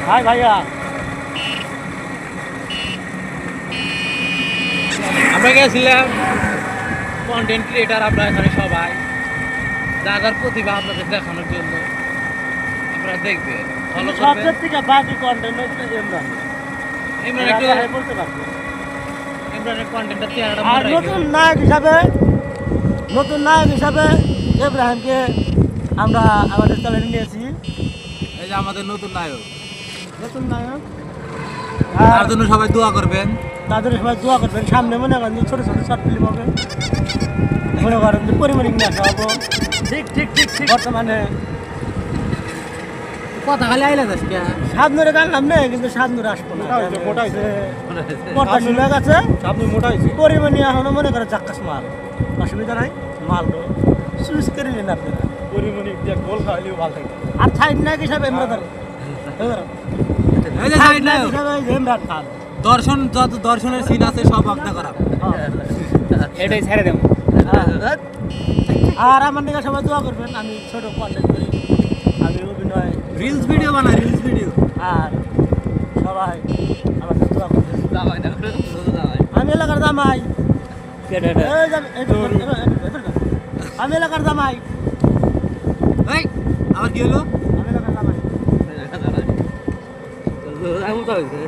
High ভাইয়া। আমরা গেছিলাম কন্টেন্ট ক্রিয়েটার, আপনারা এখানে সবাই যার প্রতিভা আপনাদের দেখানোর জন্য। আপনারা দেখবেন, ফলো করবেন। সবচেয়ে থেকে বাকি কন্টেন্ট হচ্ছে ইমরান। ইমরান একটু বলতে পারবো। ইমরানের কন্টেন্টটা চেহারাটা আর মোটাই নতুন নায়ক হিসাবে ইব্রাহিমকে আমরা আমাদের চ্যানেলে নিয়েছি। এই যে আমাদের নতুন নায়ক, নতুন নায়ক। তার জন্য সবাই দোয়া করবেন। তাদের সবাই দোয়া করবেন। সামনে মনে করেন যে ছোটো ছোটো শর্ট ফিল্ম হবে, মনে করেন যে পরিমাণিক নিয়ে আসা হবো। ঠিক বর্তমানে কথা খালি আইলা যাস কে? সাতনুরে গানলাম নেই, কিন্তু সাতনুরে আসবো না। মোটা হয়েছে। মোটা শুনে গেছে, সামনে মোটা হয়েছে। পরিমাণে এখনো মনে করে জাক্কাস মাল, অসুবিধা নাই। মাল চুজ করে নিন আপনারা। পরিমণি দিয়ে গোল খাওয়াইলেও ভালো থাকে। আর সাইড নায়ক হিসাবে ইমরান, এই যে সাইড নায়ক হিসাবে ইমরান খান। দর্শন, যত দর্শনের সিন আছে সব আলাদা করা। এটাই ছেড়ে দেব। আর আমার দিকে সবাই দোয়া করবেন। আমি ছোট কন্টেন্ট করি, আমি অভিনয়, রিলস ভিডিও বানাই, রিলস ভিডিও। আর সবাই আমাকে দোয়া করবেন। আমি এলাকার জামাই। এই যে আমি এলাকার জামাই। এই আমার কি হলো? আমি এলাকার জামাই। এমন তো হয়েছে।